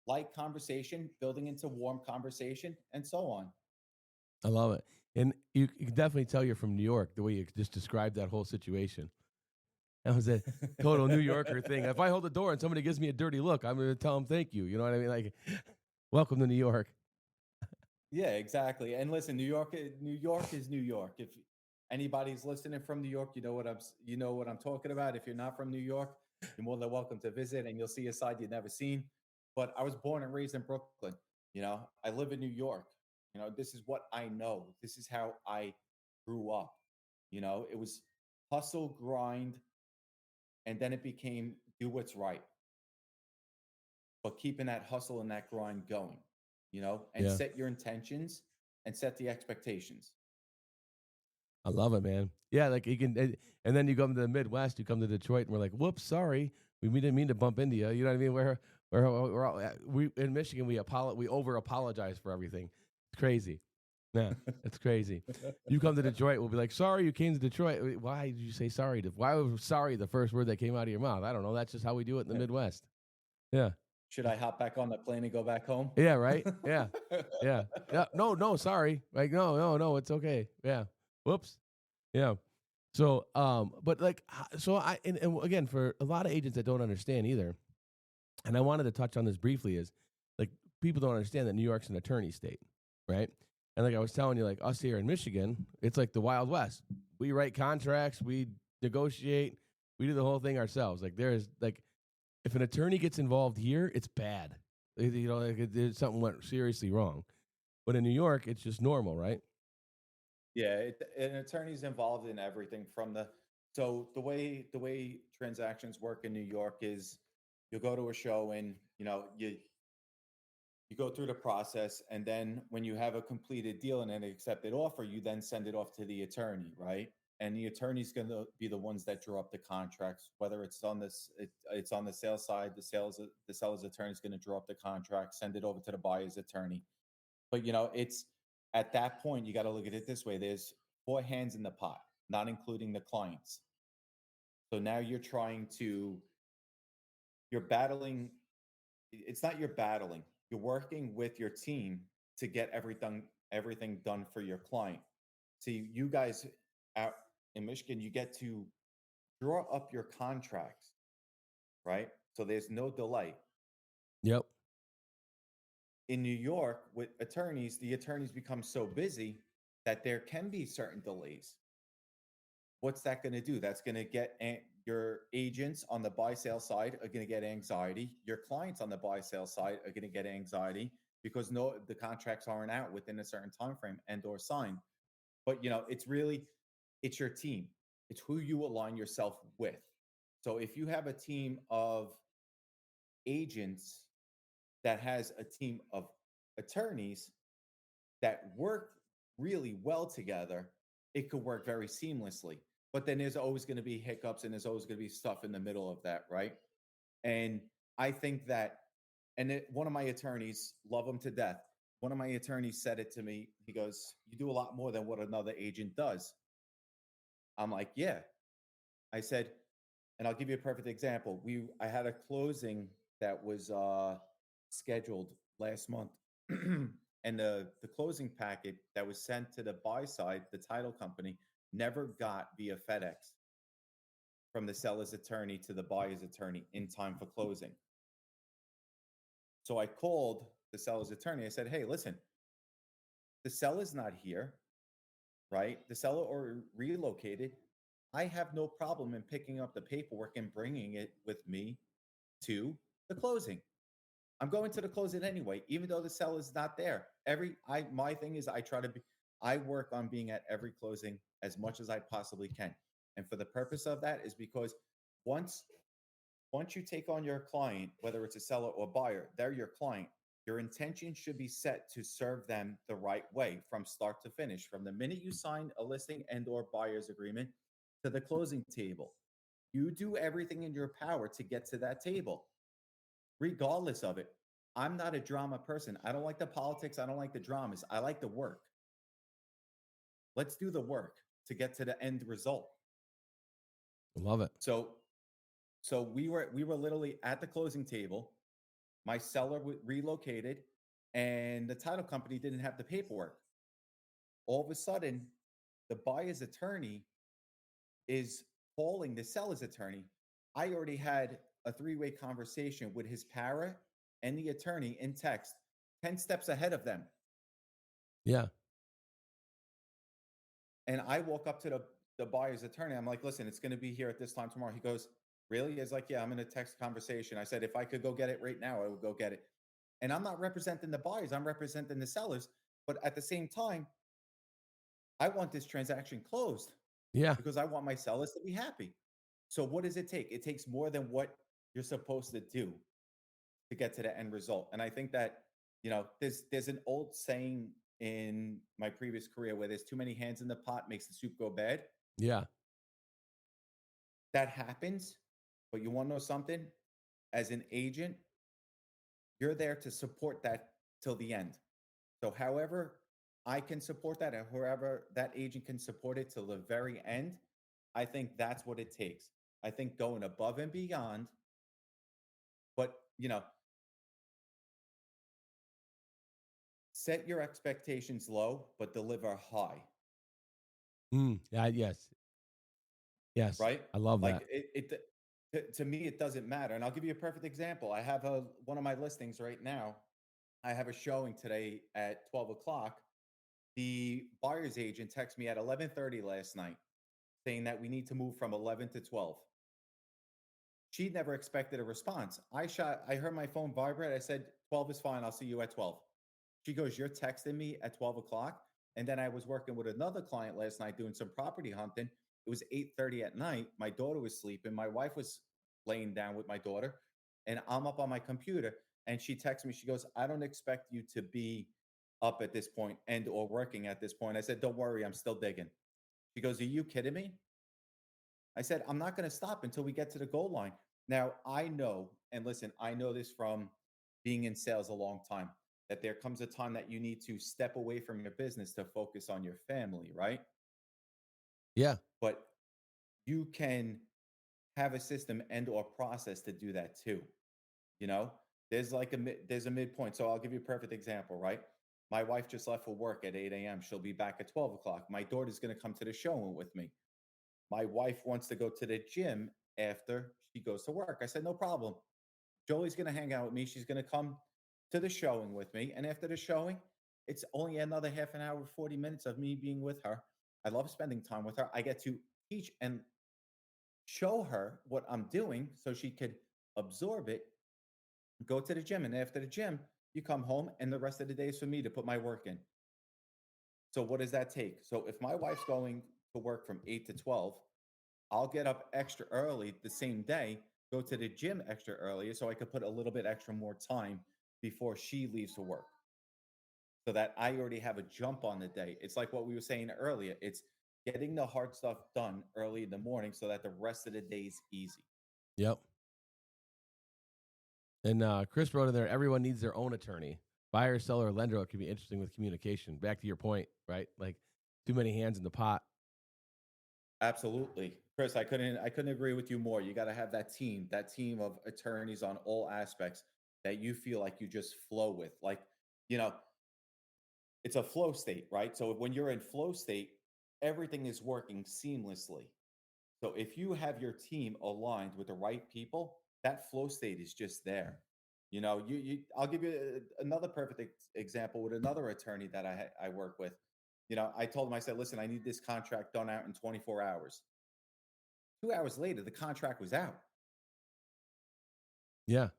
light conversation building into warm conversation and so on. I love it. And you can definitely tell you're from New York the way you just described that whole situation. That was a total New Yorker thing. If I hold the door and somebody gives me a dirty look, I'm going to tell them thank you. You know what I mean? Like, welcome to New York. Yeah, exactly. And listen, New York is New York. If anybody's listening from New York, you know what I'm talking about. If you're not from New York, you're more than welcome to visit, and you'll see a side you've never seen. But I was born and raised in Brooklyn. I live in New York. This is what I know. This is how I grew up. It was hustle, grind, and then it became do what's right, but keeping that hustle and that grind going, and Yeah. set your intentions and set the expectations. I love it, man. Yeah, like you can, and then you come to the Midwest, you come to Detroit, and we're like, "Whoops, sorry, we didn't mean to bump into you." You know what I mean? We're all, we in Michigan, we over apologize for everything. It's crazy. Yeah, it's crazy. You come to Detroit, we'll be like, "Sorry, you came to Detroit. Why did you say sorry? Why was sorry the first word that came out of your mouth? I don't know. That's just how we do it in the Midwest." Yeah. Should I hop back on the plane and go back home? Yeah. Right. Yeah. Yeah. Yeah. No. No. Sorry. Like no. No. No. It's okay. Yeah. Whoops. Yeah. So, but like, so and again, for a lot of agents that don't understand either, and I wanted to touch on this briefly, is like people don't understand that New York's an attorney state, right? And like I was telling you, like us here in Michigan, it's like the Wild West. We write contracts, we negotiate, we do the whole thing ourselves. Like there's like, if an attorney gets involved here, it's bad. Like something went seriously wrong. But in New York, it's just normal, right? Yeah, an attorney's involved in everything from so the way transactions work in New York is you'll go to a show and you go through the process, and then when you have a completed deal and an accepted offer, you then send it off to the attorney, right? And the attorney's going to be the ones that draw up the contracts, whether it's on the sales side. The seller's attorney is going to draw up the contract, send it over to the buyer's attorney. But it's at that point you got to look at it this way: there's four hands in the pot, not including the clients. So now you're battling. It's not you're battling. You're working with your team to get everything done for your client. See, you guys out in Michigan, you get to draw up your contracts, right? So there's no delay. Yep. In New York, with attorneys, the attorneys become so busy that there can be certain delays. What's that going to do? That's going to get your agents on the buy sale side are going to get anxiety. Your clients on the buy sale side are going to get anxiety because the contracts aren't out within a certain time frame and or signed. But it's your team. It's who you align yourself with. So if you have a team of agents that has a team of attorneys that work really well together, it could work very seamlessly. But then there's always going to be hiccups and there's always going to be stuff in the middle of that, right? And I think that, one of my attorneys, love him to death. One of my attorneys said it to me. He goes, "You do a lot more than what another agent does." I'm like, "Yeah." I said, and I'll give you a perfect example. I had a closing that was scheduled last month, and the closing packet that was sent to the buy side, the title company, never got via FedEx from the seller's attorney to the buyer's attorney in time for closing. So I called the seller's attorney. I said, "Hey, listen, the seller's not here, right? The seller or relocated. I have no problem in picking up the paperwork and bringing it with me to the closing. I'm going to the closing anyway, even though the seller's not there. My thing is I work on being at every closing as much as I possibly can. And for the purpose of that is because once once you take on your client, whether it's a seller or buyer, they're your client. Your intention should be set to serve them the right way from start to finish, from the minute you sign a listing and or buyer's agreement to the closing table. You do everything in your power to get to that table, regardless of it. I'm not a drama person. I don't like the politics. I don't like the dramas. I like the work. Let's do the work to get to the end result. Love it. So we were literally at the closing table. My seller relocated, and the title company didn't have the paperwork. All of a sudden, the buyer's attorney is calling the seller's attorney. I already had a three-way conversation with his para and the attorney in text, 10 steps ahead of them. Yeah. And I walk up to the buyer's attorney. I'm like, listen, it's going to be here at this time tomorrow. He goes, really? He's like, yeah, I'm in a text conversation. I said, if I could go get it right now, I would go get it. And I'm not representing the buyers, I'm representing the sellers. But at the same time, I want this transaction closed Yeah. because I want my sellers to be happy. So what does it take? It takes more than what you're supposed to do to get to the end result. And I think that, there's an old saying in my previous career where there's too many hands in the pot makes the soup go bad. Yeah. That happens, but you want to know something? As an agent, you're there to support that till the end. So however I can support that and whoever that agent can support it till the very end, I think that's what it takes. I think going above and beyond, but set your expectations low, but deliver high. Yeah. Yes. Yes. Right? I love Like that. to me, it doesn't matter. And I'll give you a perfect example. I have one of my listings right now. I have a showing today at 12 o'clock. The buyer's agent texted me at 11:30 last night saying that we need to move from 11 to 12. She never expected a response. I heard my phone vibrate. I said, 12 is fine. I'll see you at 12. She goes, you're texting me at 12 o'clock. And then I was working with another client last night doing some property hunting. It was 8:30 at night. My daughter was sleeping. My wife was laying down with my daughter. And I'm up on my computer. And she texts me. She goes, I don't expect you to be up at this point and or working at this point. I said, don't worry, I'm still digging. She goes, are you kidding me? I said, I'm not going to stop until we get to the goal line. Now, I know, and listen, I know this from being in sales a long time, that there comes a time that you need to step away from your business to focus on your family, right? Yeah. But you can have a system and or process to do that too. You know, there's a midpoint. So I'll give you a perfect example, right? My wife just left for work at 8 a.m. She'll be back at 12 o'clock. My daughter's going to come to the showing with me. My wife wants to go to the gym after she goes to work. I said, no problem. Jolie's going to hang out with me. She's going to come to the showing with me. And after the showing, it's only another half an hour, 40 minutes of me being with her. I love spending time with her. I get to teach and show her what I'm doing so she could absorb it, go to the gym. And after the gym, you come home and the rest of the day is for me to put my work in. So what does that take? So if my wife's going to work from 8 to 12, I'll get up extra early the same day, go to the gym extra earlier so I could put a little bit extra more time before she leaves for work so that I already have a jump on the day. It's like what we were saying earlier. It's getting the hard stuff done early in the morning so that the rest of the day is easy. Yep. And Chris wrote in there, everyone needs their own attorney. Buyer, seller, or lender, it can be interesting with communication. Back to your point, right? Like too many hands in the pot. Absolutely. Chris, I couldn't agree with you more. You got to have that team of attorneys on all aspects that you feel like you just flow with. Like, you know, it's a flow state, right? So when you're in flow state, everything is working seamlessly. So if you have your team aligned with the right people, that flow state is just there. I'll give you another perfect example with another attorney that I work with. I told him, I said, listen, I need this contract done out in 24 hours. 2 hours later, the contract was out. Yeah.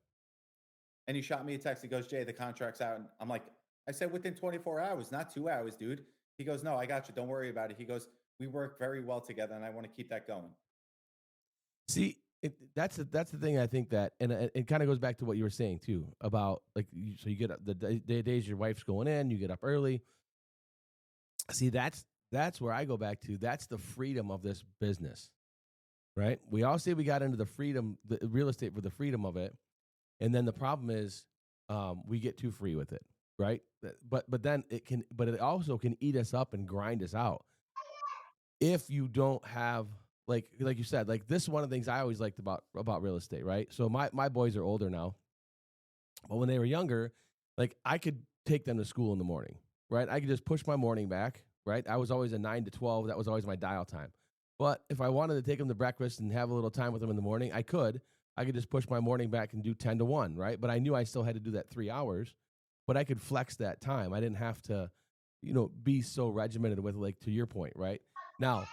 And he shot me a text. He goes, Jay, the contract's out. And I'm like, I said, within 24 hours, not 2 hours, dude. He goes, no, I got you. Don't worry about it. He goes, we work very well together and I want to keep that going. See, that's the thing. I think that, and it kind of goes back to what you were saying too about like, so you get up the days your wife's going in, you get up early. See, that's where I go back to. That's the freedom of this business, right? We all say we got into the real estate for the freedom of it, and then the problem is we get too free with it, right? But then it also can eat us up and grind us out if you don't have like you said, like this is one of the things I always liked about real estate, right? So my boys are older now, but when they were younger, like I could take them to school in the morning, right? I could just push my morning back, right? I was always a 9 to 12. That was always my dial time. But if I wanted to take them to breakfast and have a little time with them in the morning, I could. I could just push my morning back and do 10 to 1, right? But I knew I still had to do that 3 hours, but I could flex that time. I didn't have to, be so regimented with, like, to your point, right? Now,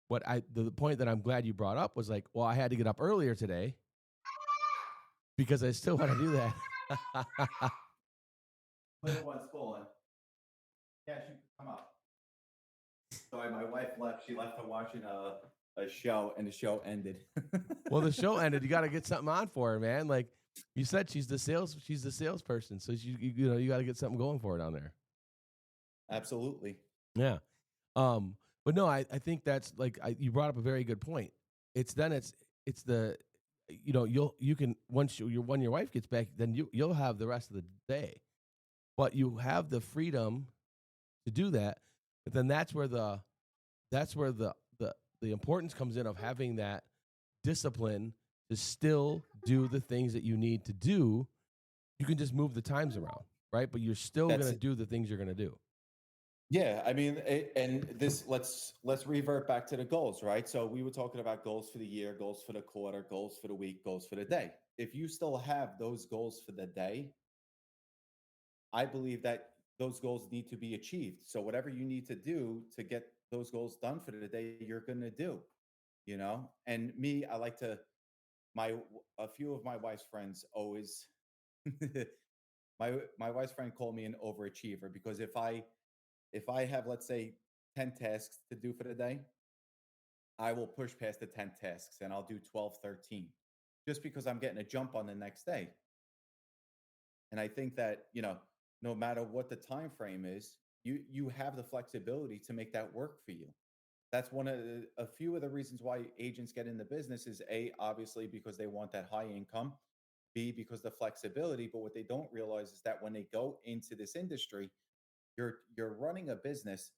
the point that I'm glad you brought up was like, well, I had to get up earlier today because I still want to do that. Little one's calling. Yeah, she come up. Sorry, my wife left. She left to watching a show, and the show ended. Well, the show ended. You got to get something on for her, man. Like you said, she's the salesperson, so you got to get something going for her down there. Absolutely. Yeah. But no, I think that's like you brought up a very good point. It's the you can when your wife gets back, then you'll have the rest of the day, but you have the freedom to do that. But then that's where the importance comes in of having that discipline to still do the things that you need to do. You can just move the times around, right? But you're still going to do the things you're going to do. Yeah, I mean, and this let's revert back to the goals, right? So we were talking about goals for the year, goals for the quarter, goals for the week, goals for the day. If you still have those goals for the day, I believe that those goals need to be achieved. So whatever you need to do to get those goals done for the day, you're going to do, And me, I like to a few of my wife's friends always my wife's friend called me an overachiever because if I have, let's say, 10 tasks to do for the day, I will push past the 10 tasks and I'll do 12, 13, just because I'm getting a jump on the next day. And I think that, no matter what the time frame is, you have the flexibility to make that work for you. That's a few of the reasons why agents get in the business is A, obviously because they want that high income, B, because the flexibility. But what they don't realize is that when they go into this industry, you're running a business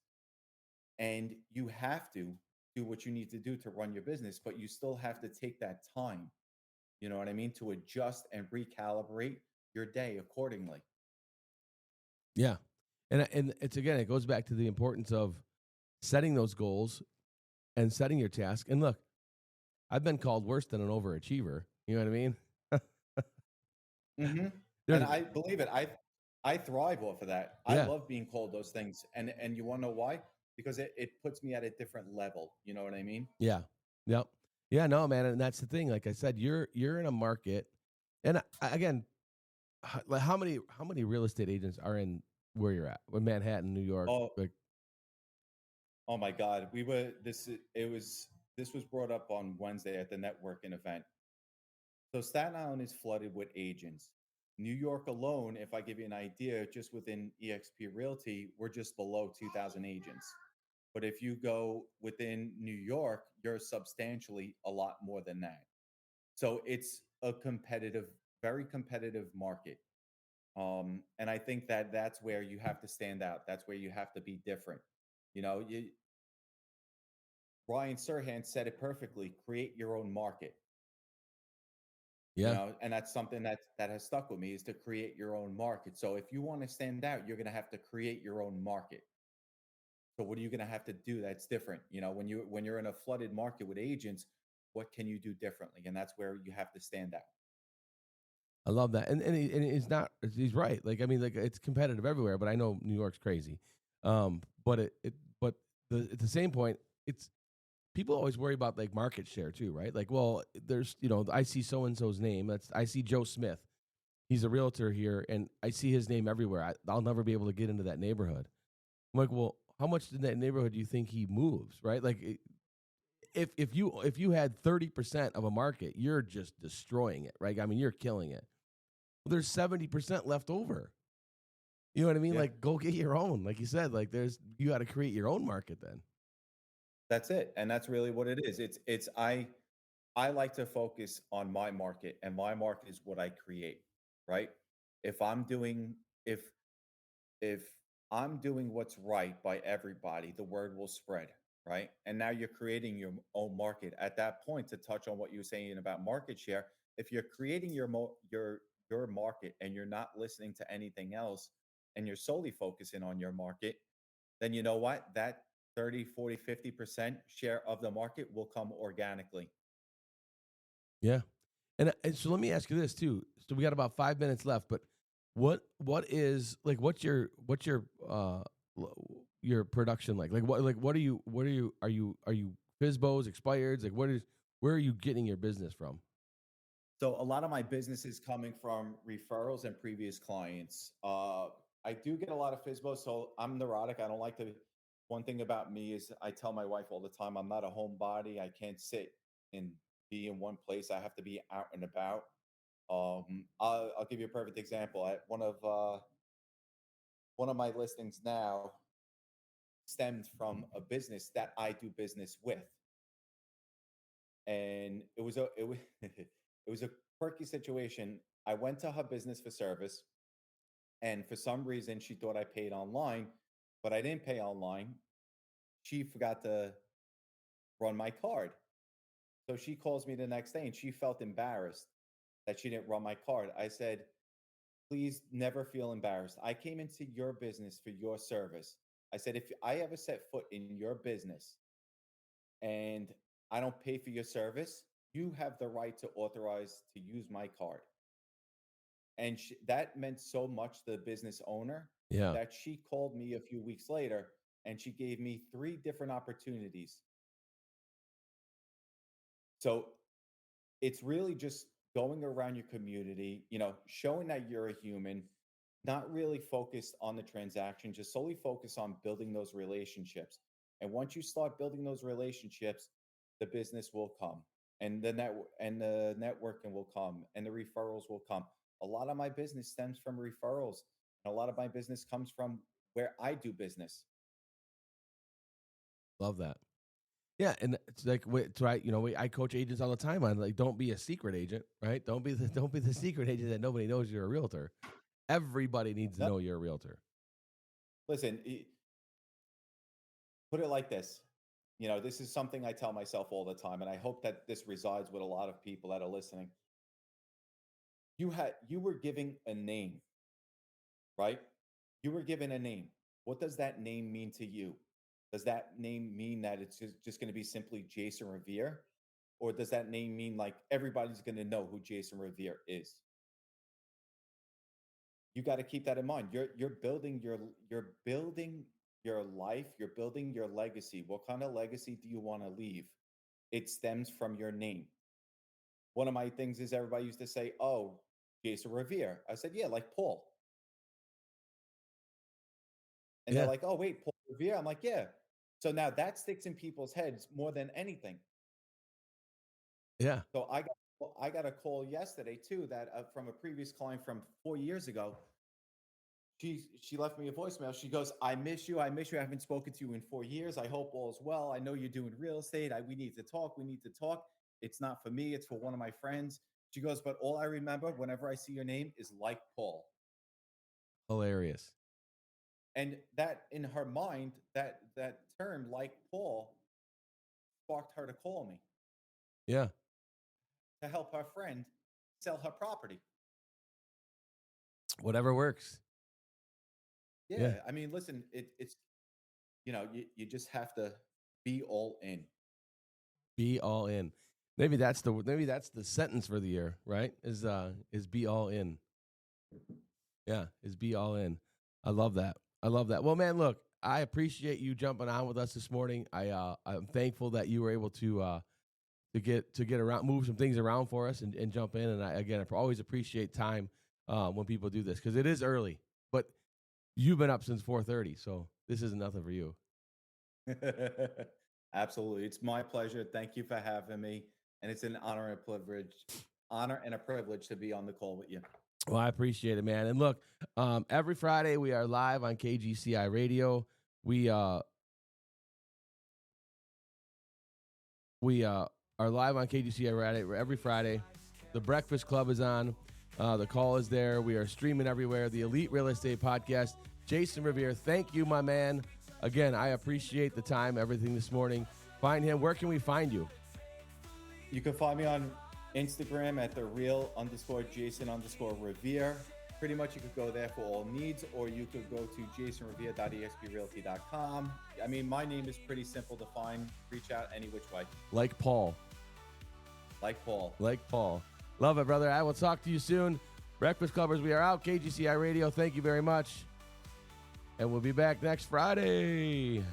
and you have to do what you need to do to run your business, but you still have to take that time, you know what I mean, to adjust and recalibrate your day accordingly. Yeah. And it goes back to the importance of setting those goals and setting your task. And look, I've been called worse than an overachiever. You know what I mean? Mm-hmm. And I believe it. I thrive off of that. I love being called those things. And you want to know why? Because it puts me at a different level. You know what I mean? Yeah. Yep. Yeah, no, man. And that's the thing. Like I said, you're in a market. And again, like how many real estate agents are in where you're at? In Manhattan, New York. Oh, Like, oh my God. This was brought up on Wednesday at the networking event. So Staten Island is flooded with agents. New York alone, if I give you an idea, just within eXp Realty, we're just below 2,000 agents. But if you go within New York, you're substantially a lot more than that. So it's a very competitive market. And I think that that's where you have to stand out. That's where you have to be different. You know, Ryan Serhant said it perfectly: create your own market. yeah. And that's something that has stuck with me, is to create your own market. So if you want to stand out, you're going to have to create your own market. So what are you going to have to do that's different? When you're in a flooded market with agents, what can you do differently? And that's where you have to stand out. I love that. And he's right. Like, I mean, like, it's competitive everywhere, but I know New York's crazy. But at the same point, it's people always worry about like market share too, right? Like, well, I see so and so's name. I see Joe Smith. He's a realtor here, and I see his name everywhere. I'll never be able to get into that neighborhood. I'm like, well, how much in that neighborhood do you think he moves, right? Like, if you had 30% of a market, you're just destroying it, right? I mean, you're killing it. Well, there's 70% left over. You know what I mean? Yeah. Like, go get your own. Like you said, like you got to create your own market then. That's it. And that's really what it is. I like to focus on my market, and my market is what I create, right? If I'm doing if if I'm doing what's right by everybody, the word will spread, right? And now you're creating your own market. At that point, to touch on what you were saying about market share, if you're creating your market and you're not listening to anything else, and you're solely focusing on your market, then you know what? That 30, 40, 50% share of the market will come organically. Yeah. And so let me ask you this too. So we got about 5 minutes left, but what is like your production like? What are you FISBOs, expireds? Like where are you getting your business from? So a lot of my business is coming from referrals and previous clients. I do get a lot of FISBO, so I'm neurotic. I don't like to. One thing about me is I tell my wife all the time, I'm not a homebody. I can't sit and be in one place. I have to be out and about. I'll give you a perfect example. One of my listings now stems from a business that I do business with, and it was a quirky situation. I went to her business for service, and for some reason, she thought I paid online, but I didn't pay online. She forgot to run my card. So she calls me the next day and she felt embarrassed that she didn't run my card. I said, please never feel embarrassed. I came into your business for your service. I said, if I ever set foot in your business and I don't pay for your service, you have the right to authorize to use my card. And that meant so much to the business owner Yeah. that she called me a few weeks later and she gave me three different opportunities. So it's really just going around your community, showing that you're a human, not really focused on the transaction, just solely focus on building those relationships. And once you start building those relationships, the business will come, and the networking will come, and the referrals will come. A lot of my business stems from referrals, and a lot of my business comes from where I do business. Love that. Yeah, and it's like it's right. I coach agents all the time on like don't be a secret agent, right? Don't be the secret agent that nobody knows you're a realtor. Everybody needs to No, know you're a realtor. listen, put it like this. This is something I tell myself all the time, and I hope that this resides with a lot of people that are listening. You were giving a name, right? You were given a name. What does that name mean to you? Does that name mean that it's just going to be simply Jason Revere? Or does that name mean like everybody's going to know who Jason Revere is? You got to keep that in mind. You're building your life, you're building your legacy. What kind of legacy do you want to leave? It stems from your name. One of my things is everybody used to say, "Oh, Jason Revere." I said, "Yeah, like Paul." And they're Yeah, like, "Oh, wait, Paul Revere." I'm like, "Yeah." So now that sticks in people's heads more than anything. yeah, So I got a call yesterday too that from a previous client from 4 years ago. She left me a voicemail. She goes, "I miss you. I miss you. I haven't spoken to you in 4 years. I hope all's well. I know you're doing real estate. We need to talk. We need to talk. It's not for me. It's for one of my friends." She goes, "But all I remember whenever I see your name is like Paul." hilarious. And that in her mind, that term like Paul sparked her to call me Yeah, to help her friend sell her property. whatever works. Yeah, Yeah, I mean, listen, it's you just have to be all in. be all in. Maybe that's the sentence for the year, right? Is be all in. Yeah, is be all in. I love that. I love that. Well, man, look, I appreciate you jumping on with us this morning. I'm thankful that you were able to get around, move some things around for us and jump in. And I always appreciate time when people do this because it is early. But you've been up since 4:30, so this isn't nothing for you. Absolutely. It's my pleasure. Thank you for having me. And it's an honor and a privilege to be on the call with you. Well, I appreciate it, man. And look, every Friday we are live on KGCI Radio. We are live on KGCI Radio every Friday. The Breakfast Club is on. The call is there. We are streaming everywhere. The Elite Real Estate Podcast. Jason Revere, thank you, my man. Again, I appreciate the time, everything this morning. Find him. Where can we find you? You can find me on Instagram at the real_Jason_Revere. pretty much you could go there for all needs, or you could go to jasonrevere.exprealty.com. I mean, my name is pretty simple to find. Reach out any which way. Like Paul. Like Paul. Like Paul. Love it, brother. I will talk to you soon. Breakfast Clubbers, we are out. KGCI Radio, thank you very much. And we'll be back next Friday.